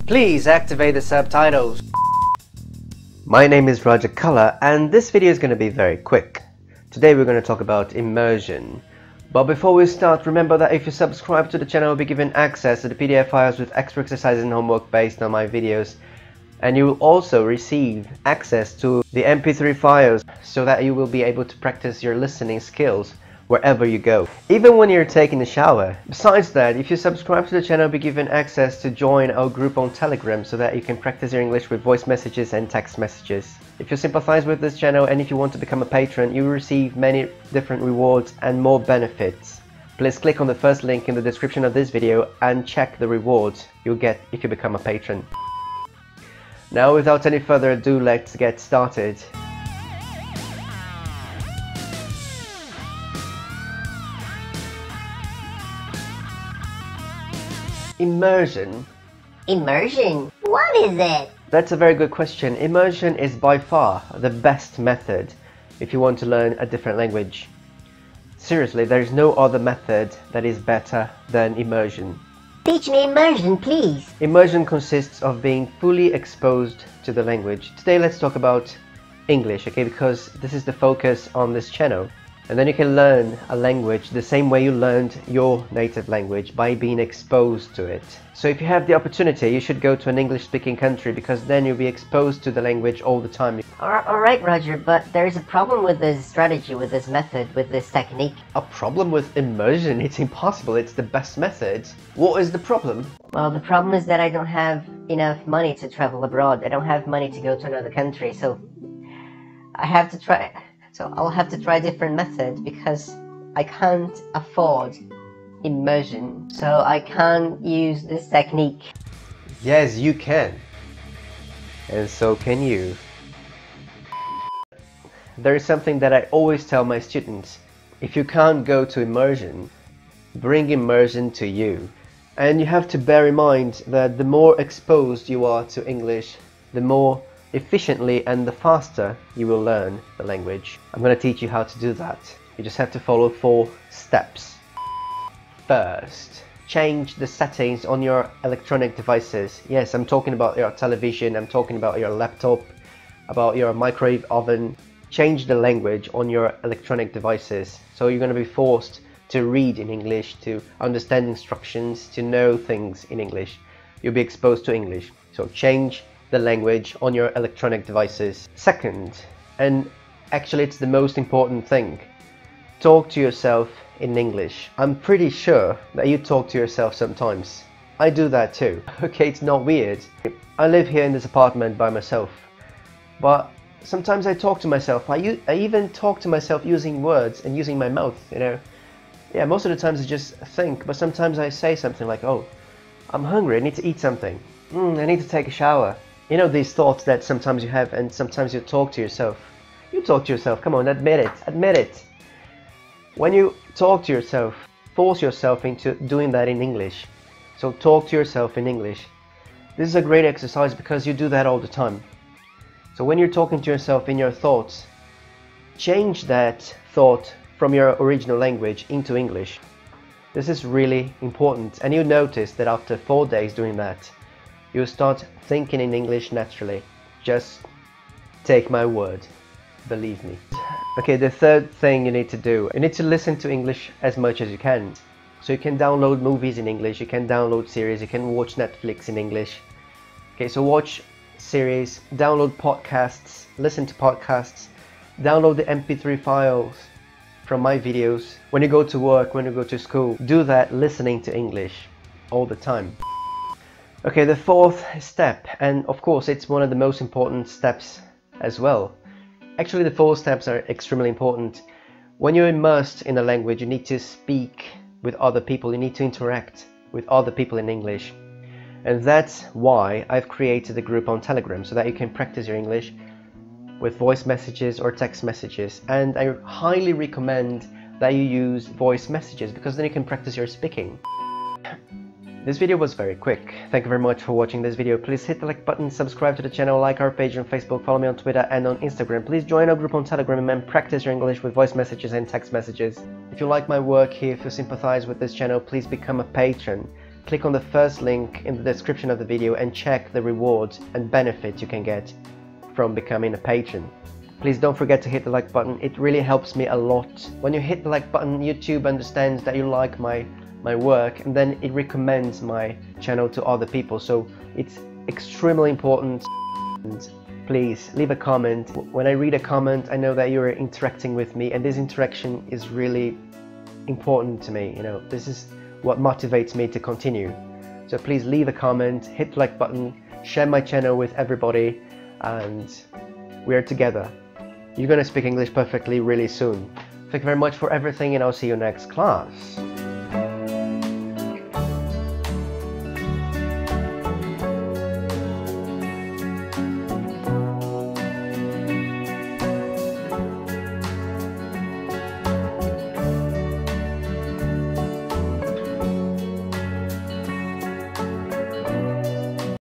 Please activate the subtitles. My name is Roger Color and this video is going to be very quick. Today we're going to talk about immersion. But before we start, remember that if you subscribe to the channel, you'll be given access to the PDF files with extra exercises and homework based on my videos. And you will also receive access to the MP3 files so that you will be able to practice your listening skills wherever you go, even when you're taking a shower. Besides that, if you subscribe to the channel, you'll be given access to join our group on Telegram so that you can practice your English with voice messages and text messages. If you sympathize with this channel and if you want to become a patron, you will receive many different rewards and more benefits. Please click on the first link in the description of this video and check the rewards you'll get if you become a patron. Now, without any further ado, let's get started. Immersion. Immersion? What is it? That's a very good question. Immersion is by far the best method if you want to learn a different language. Seriously, there is no other method that is better than immersion. Teach me immersion, please. Immersion consists of being fully exposed to the language. Today let's talk about English, okay, because this is the focus on this channel. And then you can learn a language the same way you learned your native language, by being exposed to it. So if you have the opportunity, you should go to an English-speaking country, because then you'll be exposed to the language all the time. Alright, Roger, but there's a problem with this strategy, with this method, with this technique. A problem with immersion? It's impossible. It's the best method. What is the problem? Well, the problem is that I don't have enough money to travel abroad. I don't have money to go to another country, so I'll have to try a different method because I can't afford immersion. So I can't use this technique. Yes, you can. And so can you. There is something that I always tell my students. If you can't go to immersion, bring immersion to you. And you have to bear in mind that the more exposed you are to English, the more efficiently and the faster you will learn the language. I'm going to teach you how to do that. You just have to follow 4 steps. First, change the settings on your electronic devices. Yes, I'm talking about your television, I'm talking about your laptop, about your microwave oven. Change the language on your electronic devices. So you're going to be forced to read in English, to understand instructions, to know things in English. You'll be exposed to English. So change the language on your electronic devices. Second, and actually it's the most important thing, talk to yourself in English. I'm pretty sure that you talk to yourself sometimes. I do that too. Okay, it's not weird. I live here in this apartment by myself, but sometimes I talk to myself. I even talk to myself using words and using my mouth, you know. Yeah, most of the times I just think, but sometimes I say something like, oh, I'm hungry, I need to eat something. I need to take a shower. You know, these thoughts that sometimes you have, and sometimes you talk to yourself. You talk to yourself, come on, admit it, admit it. When you talk to yourself, force yourself into doing that in English. So talk to yourself in English. This is a great exercise because you do that all the time. So when you're talking to yourself in your thoughts, change that thought from your original language into English. This is really important, and you notice that after 4 days doing that, you'll start thinking in English naturally. Just take my word, believe me. Okay, the third thing you need to do, you need to listen to English as much as you can. So you can download movies in English, you can download series, you can watch Netflix in English. Okay, so watch series, download podcasts, listen to podcasts, download the MP3 files from my videos. When you go to work, when you go to school, do that listening to English all the time. Okay, the 4th step, and of course it's one of the most important steps as well. Actually, the 4 steps are extremely important. When you're immersed in a language, you need to speak with other people, you need to interact with other people in English. And that's why I've created a group on Telegram, so that you can practice your English with voice messages or text messages. And I highly recommend that you use voice messages, because then you can practice your speaking. This video was very quick. Thank you very much for watching this video. Please hit the like button, subscribe to the channel, like our page on Facebook, follow me on Twitter and on Instagram. Please join our group on Telegram and practice your English with voice messages and text messages. If you like my work here, if you sympathize with this channel, please become a patron. click on the first link in the description of the video and check the rewards and benefits you can get from becoming a patron. Please don't forget to hit the like button, it really helps me a lot. When you hit the like button, YouTube understands that you like my work, and then it recommends my channel to other people, so it's extremely important. And please leave a comment. When I read a comment, I know that you're interacting with me, and this interaction is really important to me. You know, this is what motivates me to continue. So please leave a comment, hit the like button, share my channel with everybody, and we're together. You're gonna speak English perfectly really soon. Thank you very much for everything, and I'll see you next class.